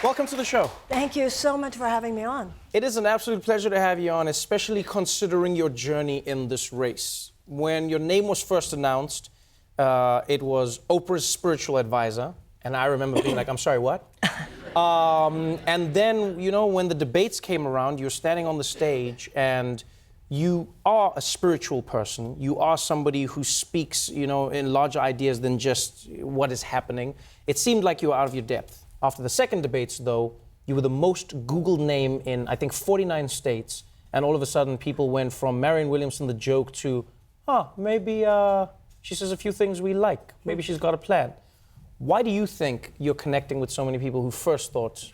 Welcome to the show. Thank you so much for having me on. It is an absolute pleasure to have you on, especially considering your journey in this race. When your name was first announced, it was Oprah's spiritual advisor, and I remember being like, I'm sorry, what? And then, you know, when the debates came around, you're standing on the stage, and you are a spiritual person. You are somebody who speaks, you know, in larger ideas than just what is happening. It seemed like you were out of your depth. After the second debates, though, you were the most Googled name in, I think, 49 states. And all of a sudden, people went from Marianne Williamson, the joke, to, maybe she says a few things we like. Maybe she's got a plan. Why do you think you're connecting with so many people who first thought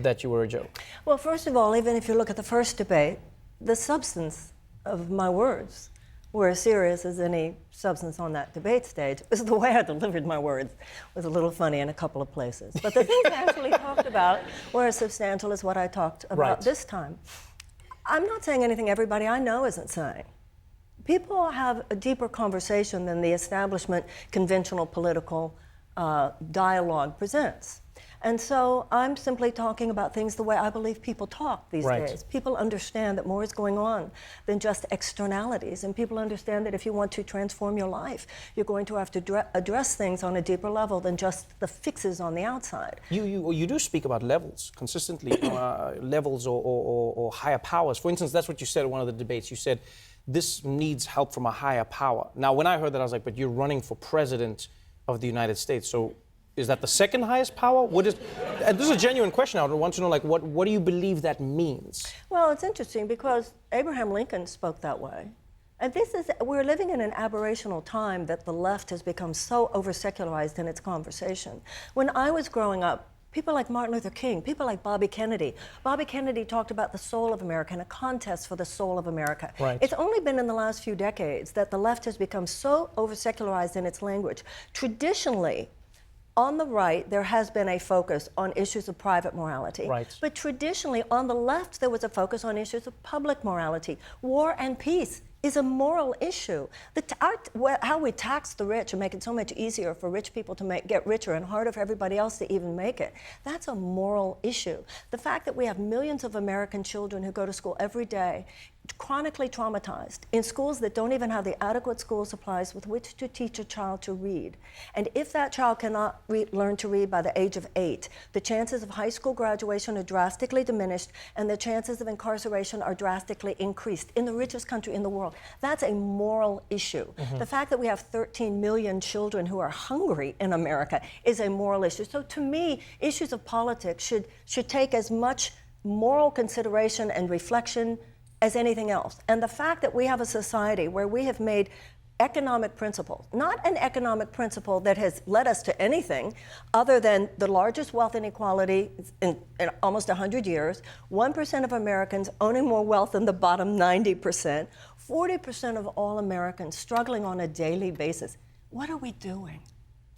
that you were a joke? Well, first of all, even if you look at the first debate, the substance of my words were as serious as any substance on that debate stage. It was the way I delivered my words was a little funny in a couple of places. But the things I actually talked about were as substantial as what I talked about this time. I'm not saying anything everybody I know isn't saying. People have a deeper conversation than the establishment conventional political dialogue presents. And so I'm simply talking about things the way I believe people talk these days. People understand that more is going on than just externalities, and people understand that if you want to transform your life, you're going to have to address things on a deeper level than just the fixes on the outside. You do speak about levels consistently, levels or higher powers. For instance, that's what you said in one of the debates. You said, this needs help from a higher power. Now, when I heard that, I was like, but you're running for president of the United States, so is that the second highest power? And this is a genuine question. I want to know, like, what do you believe that means? Well, it's interesting because Abraham Lincoln spoke that way. And we're living in an aberrational time that the left has become so over-secularized in its conversation. When I was growing up, people like Martin Luther King, people like Bobby Kennedy. Bobby Kennedy talked about the soul of America and a contest for the soul of America. It's only been in the last few decades that the left has become so over-secularized in its language. Traditionally, on the right, there has been a focus on issues of private morality. But traditionally, on the left, there was a focus on issues of public morality. War and peace is a moral issue. How we tax the rich and make it so much easier for rich people to get richer and harder for everybody else to even make it, that's a moral issue. The fact that we have millions of American children who go to school every day, chronically traumatized, in schools that don't even have the adequate school supplies with which to teach a child to read. And if that child cannot learn to read by the age of 8, the chances of high school graduation are drastically diminished, and the chances of incarceration are drastically increased in the richest country in the world. That's a moral issue. The fact that we have 13 million children who are hungry in America is a moral issue. So to me, issues of politics should take as much moral consideration and reflection as anything else. And the fact that we have a society where we have made economic principle, not an economic principle that has led us to anything other than the largest wealth inequality in almost 100 years, 1% of Americans owning more wealth than the bottom 90%, 40% of all Americans struggling on a daily basis. What are we doing?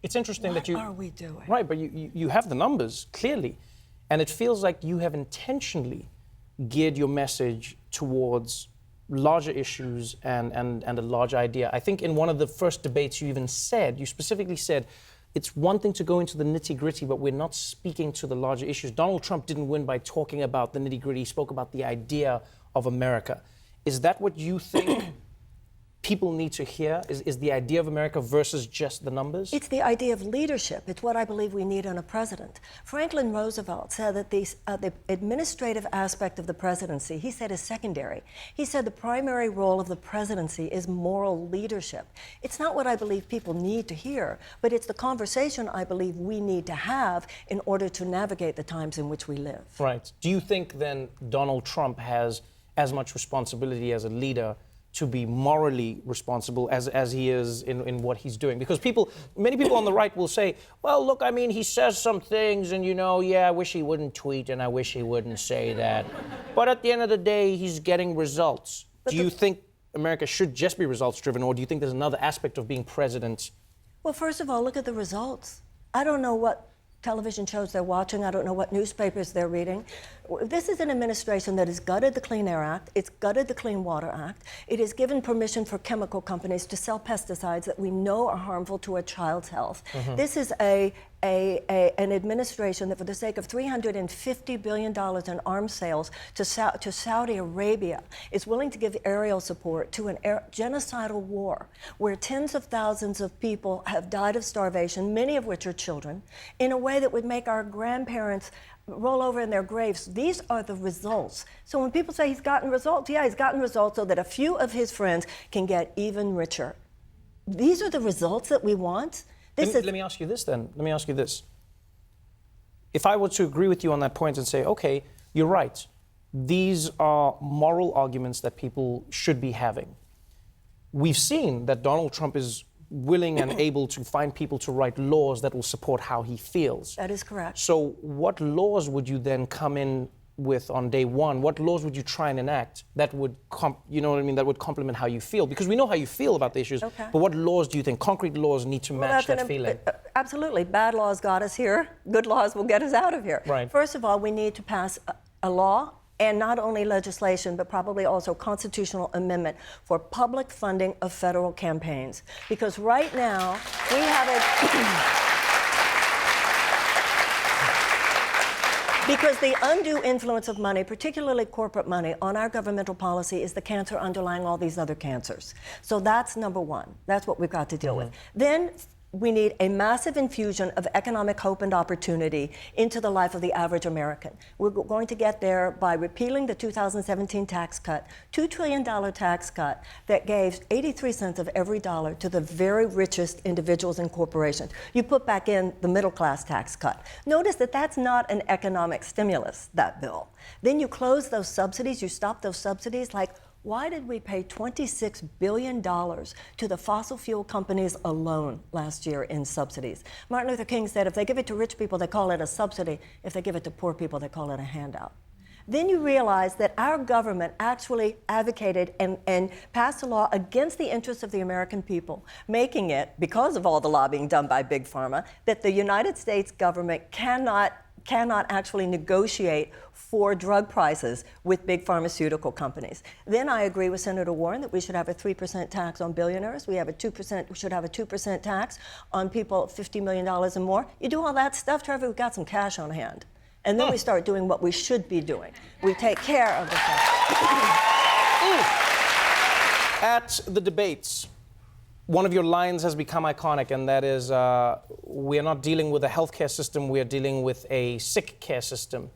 It's interesting that you... What are we doing? Right, but you have the numbers, clearly. And it feels like you have intentionally geared your message towards larger issues and a larger idea. I think in one of the first debates you specifically said, it's one thing to go into the nitty-gritty, but we're not speaking to the larger issues. Donald Trump didn't win by talking about the nitty-gritty. He spoke about the idea of America. Is that what you think people need to hear? Is the idea of America versus just the numbers? It's the idea of leadership. It's what I believe we need in a president. Franklin Roosevelt said that the administrative aspect of the presidency, he said, is secondary. He said the primary role of the presidency is moral leadership. It's not what I believe people need to hear, but it's the conversation I believe we need to have in order to navigate the times in which we live. Right. Do you think then Donald Trump has as much responsibility as a leader to be morally responsible as he is in what he's doing? Because many people on the right will say, well, look, I mean, he says some things and, you know, yeah, I wish he wouldn't tweet and I wish he wouldn't say that. But at the end of the day, he's getting results. Do you think America should just be results-driven, or do you think there's another aspect of being president? Well, first of all, look at the results. I don't know what television shows they're watching. I don't know what newspapers they're reading. This is an administration that has gutted the Clean Air Act. It's gutted the Clean Water Act. It has given permission for chemical companies to sell pesticides that we know are harmful to a child's health. This is a an administration that, for the sake of $350 billion in arms sales to Saudi Arabia, is willing to give aerial support to a genocidal war where tens of thousands of people have died of starvation, many of which are children, in a way that would make our grandparents roll over in their graves. These are the results. So when people say he's gotten results, yeah, he's gotten results so that a few of his friends can get even richer. These are the results that we want. Let me ask you this then. Let me ask you this. If I were to agree with you on that point and say, okay, you're right, these are moral arguments that people should be having. We've seen that Donald Trump is willing and able to find people to write laws that will support how he feels. That is correct. So what laws would you then come in with on day one? What laws would you try and enact that would, that would complement how you feel? Because we know how you feel about the issues, okay. But what laws do you think, concrete laws, need to match that feeling? Absolutely. Bad laws got us here. Good laws will get us out of here. Right. First of all, we need to pass a law, and not only legislation, but probably also constitutional amendment for public funding of federal campaigns. Because right now, we have because the undue influence of money, particularly corporate money, on our governmental policy is the cancer underlying all these other cancers. So that's number one. That's what we've got to deal with. Then we need a massive infusion of economic hope and opportunity into the life of the average American. We're going to get there by repealing the 2017 tax cut, $2 trillion tax cut that gave 83 cents of every dollar to the very richest individuals and corporations. You put back in the middle class tax cut. Notice that that's not an economic stimulus, that bill. Then you close those subsidies, you stop those subsidies. Like, why did we pay $26 billion to the fossil fuel companies alone last year in subsidies? Martin Luther King said if they give it to rich people, they call it a subsidy. If they give it to poor people, they call it a handout. Then you realize that our government actually advocated and passed a law against the interests of the American people, making it, because of all the lobbying done by Big Pharma, that the United States government cannot actually negotiate for drug prices with big pharmaceutical companies. Then I agree with Senator Warren that we should have a 3% tax on billionaires. We should have a 2% tax on people $50 million and more. You do all that stuff, Trevor, we've got some cash on hand. And then we start doing what we should be doing. We take care of the At the debates, one of your lines has become iconic, and that is, we are not dealing with a healthcare system, we are dealing with a sick care system.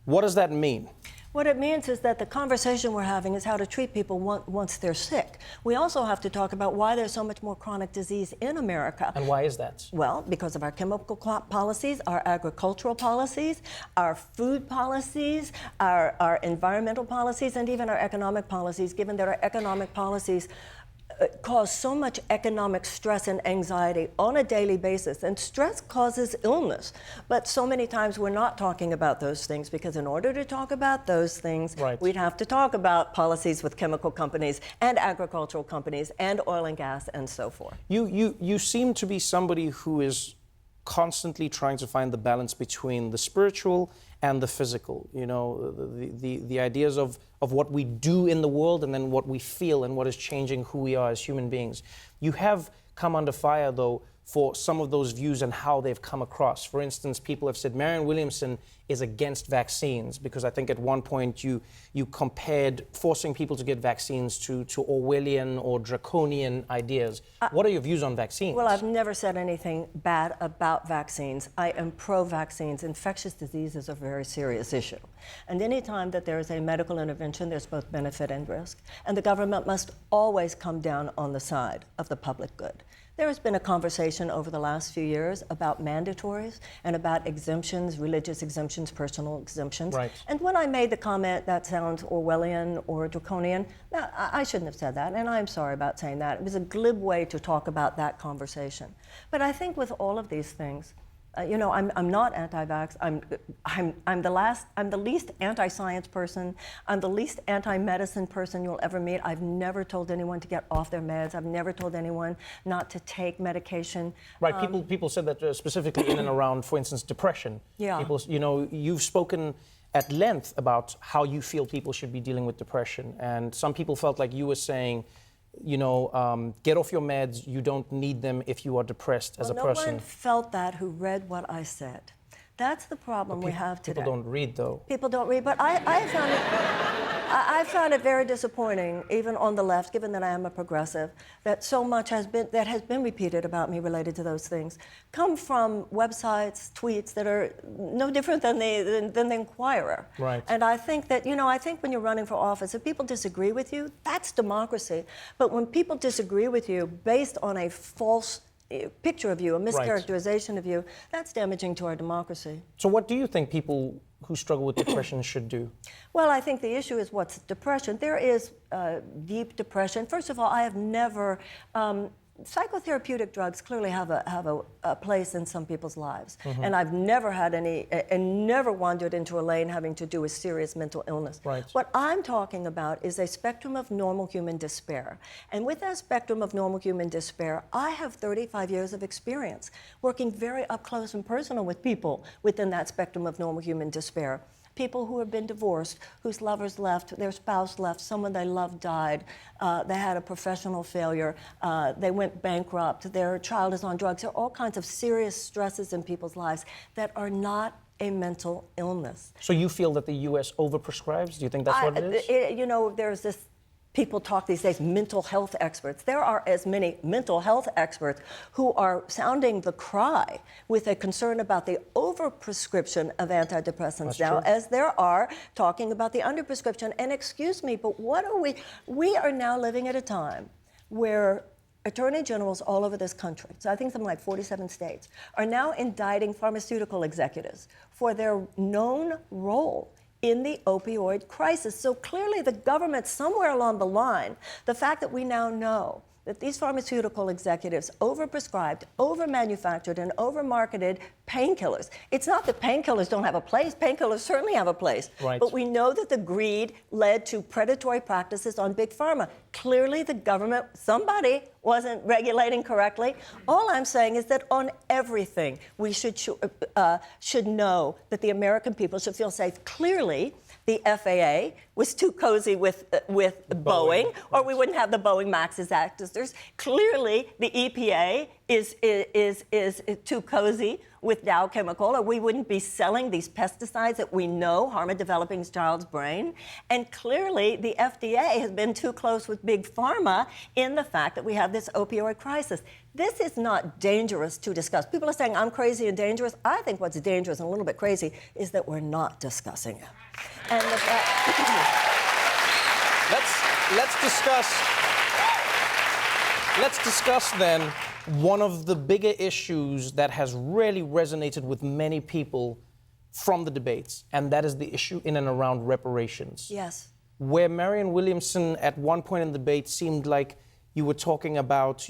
What does that mean? What it means is that the conversation we're having is how to treat people once they're sick. We also have to talk about why there's so much more chronic disease in America. And why is that? Well, because of our chemical policies, our agricultural policies, our food policies, our environmental policies, and even our economic policies, given that our economic policies cause so much economic stress and anxiety on a daily basis. And stress causes illness. But so many times we're not talking about those things, because in order to talk about those things, we'd have to talk about policies with chemical companies and agricultural companies and oil and gas and so forth. You seem to be somebody who is constantly trying to find the balance between the spiritual and the physical, the ideas of what we do in the world and then what we feel and what is changing who we are as human beings. You have come under fire, though, for some of those views and how they've come across. For instance, people have said Marianne Williamson is against vaccines, because I think at one point you compared forcing people to get vaccines to Orwellian or draconian ideas. What are your views on vaccines? Well, I've never said anything bad about vaccines. I am pro-vaccines. Infectious disease is a very serious issue. And any time that there is a medical intervention, there's both benefit and risk. And the government must always come down on the side of the public good. There has been a conversation over the last few years about mandatories and about exemptions, religious exemptions, personal exemptions. Right. And when I made the comment that sounds Orwellian or draconian, I shouldn't have said that, and I'm sorry about saying that. It was a glib way to talk about that conversation. But I think with all of these things, I'm not anti-vax. I'm the least anti-science person. I'm the least anti-medicine person you'll ever meet. I've never told anyone to get off their meds. I've never told anyone not to take medication. Right. People said that specifically in and around, for instance, depression. Yeah. People, you've spoken at length about how you feel people should be dealing with depression, and some people felt like you were saying get off your meds, you don't need them if you are depressed as a person. No one felt that who read what I said. That's the problem we have today. People don't read, though. People don't read, but I found it very disappointing, even on the left, given that I am a progressive, that so much has been repeated about me related to those things, come from websites, tweets that are no different than the Inquirer. Right. And I think that, I think when you're running for office, if people disagree with you, that's democracy. But when people disagree with you based on a false picture of you, a mischaracterization of you, that's damaging to our democracy. So what do you think people who struggle with depression should do? Well, I think the issue is what's depression. There is deep depression. First of all, I have never... psychotherapeutic drugs clearly have a place in some people's lives. Mm-hmm. And I've never had any, and never wandered into a lane having to do with serious mental illness. Right. What I'm talking about is a spectrum of normal human despair. And with that spectrum of normal human despair, I have 35 years of experience working very up close and personal with people within that spectrum of normal human despair. People who have been divorced, whose lovers left, their spouse left, someone they loved died, they had a professional failure, they went bankrupt, their child is on drugs. There are all kinds of serious stresses in people's lives that are not a mental illness. So you feel that the U.S. overprescribes? Do you think that's what it is? There's this... People talk these days, mental health experts. There are as many mental health experts who are sounding the cry with a concern about the overprescription of antidepressants as there are talking about the underprescription. And excuse me, but we are now living at a time where attorney generals all over this country, so I think something like 47 states, are now indicting pharmaceutical executives for their known role in the opioid crisis. So clearly the government, somewhere along the line, the fact that we now know that these pharmaceutical executives overprescribed, overmanufactured, and overmarketed painkillers. It's not that painkillers don't have a place. Painkillers certainly have a place. Right. But we know that the greed led to predatory practices on big pharma. Clearly the government, somebody wasn't regulating correctly. All I'm saying is that on everything, we should know that the American people should feel safe. Clearly, the FAA was too cozy with Boeing, or we wouldn't have the Boeing Max disasters. Clearly, the EPA is too cozy with Dow Chemical, or we wouldn't be selling these pesticides that we know harm a developing child's brain. And clearly, the FDA has been too close with Big Pharma in the fact that we have this opioid crisis. This is not dangerous to discuss. People are saying I'm crazy and dangerous. I think what's dangerous and a little bit crazy is that we're not discussing it. And the Let's discuss then one of the bigger issues that has really resonated with many people from the debates, and that is the issue in and around reparations. Yes. Where Marianne Williamson at one point in the debate seemed like you were talking about,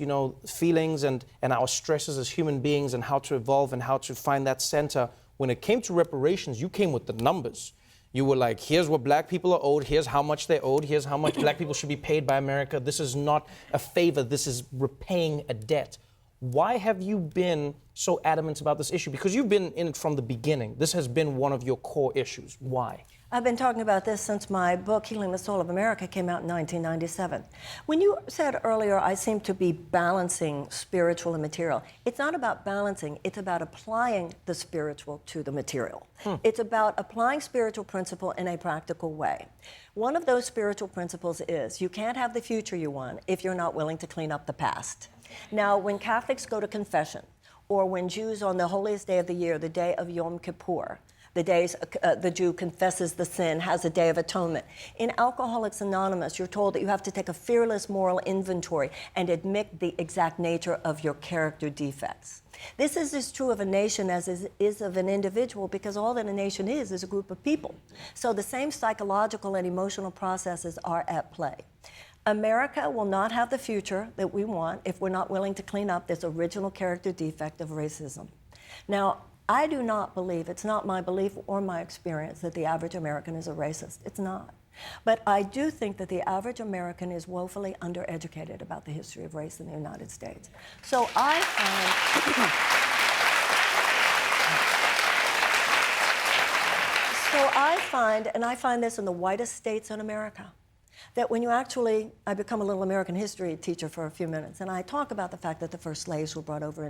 feelings and our stresses as human beings and how to evolve and how to find that center. When it came to reparations, you came with the numbers. You were like, here's what black people are owed, here's how much they're owed, here's how much black people should be paid by America. This is not a favor, this is repaying a debt. Why have you been so adamant about this issue? Because you've been in it from the beginning. This has been one of your core issues. Why? I've been talking about this since my book, Healing the Soul of America, came out in 1997. When you said earlier, I seem to be balancing spiritual and material, it's not about balancing, it's about applying the spiritual to the material. It's about applying spiritual principle in a practical way. One of those spiritual principles is you can't have the future you want if you're not willing to clean up the past. Now, when Catholics go to confession, or when Jews on the holiest day of the year, the day of Yom Kippur, the days the Jew confesses the sin, has a day of atonement. In Alcoholics Anonymous, you're told that you have to take a fearless moral inventory and admit the exact nature of your character defects. This is as true of a nation as is of an individual, because all that a nation is a group of people. So the same psychological and emotional processes are at play. America will not have the future that we want if we're not willing to clean up this original character defect of racism. Now, I do not believe, it's not my belief or my experience, that the average American is a racist. It's not. But I do think that the average American is woefully undereducated about the history of race in the United States. So I find, and I find this in the whitest states in America, that when you actually, I become a little American history teacher for a few minutes, and I talk about the fact that the first slaves were brought over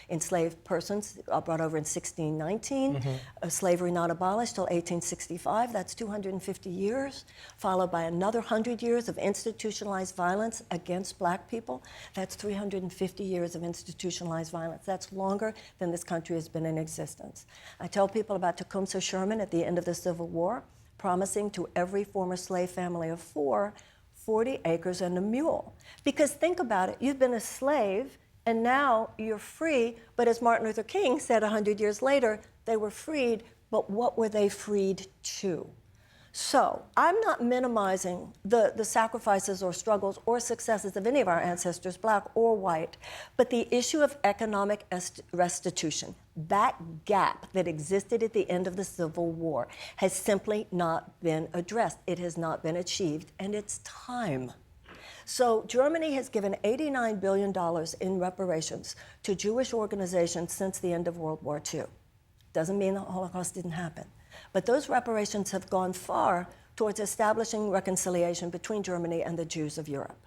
enslaved persons brought over in 1619, slavery not abolished till 1865, that's 250 years, followed by another 100 years of institutionalized violence against black people. That's 350 years of institutionalized violence. That's longer than this country has been in existence. I tell people about Tecumseh Sherman at the end of the Civil War, promising to every former slave family of 4, 40 acres and a mule. Because think about it, you've been a slave and now you're free, but as Martin Luther King said 100 years later, they were freed, but what were they freed to? So I'm not minimizing the sacrifices or struggles or successes of any of our ancestors, black or white, but the issue of economic restitution, that gap that existed at the end of the Civil War, has simply not been addressed. It has not been achieved, and it's time. So Germany has given $89 billion in reparations to Jewish organizations since the end of World War II. Doesn't mean the Holocaust didn't happen. But those reparations have gone far towards establishing reconciliation between Germany and the Jews of Europe.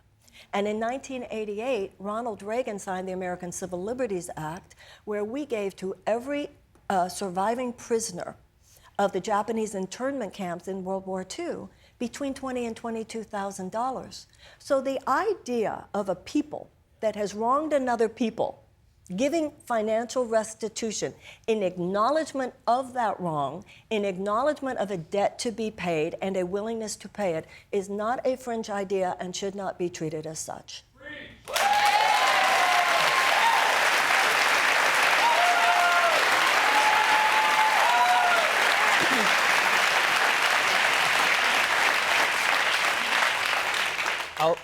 And in 1988, Ronald Reagan signed the American Civil Liberties Act, where we gave to every surviving prisoner of the Japanese internment camps in World War II between $20,000 and $22,000. So the idea of a people that has wronged another people giving financial restitution in acknowledgement of that wrong, in acknowledgement of a debt to be paid and a willingness to pay it, is not a fringe idea and should not be treated as such.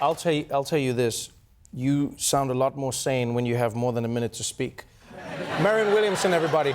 I'll tell you this. You sound a lot more sane when you have more than a minute to speak. Marianne Williamson, everybody.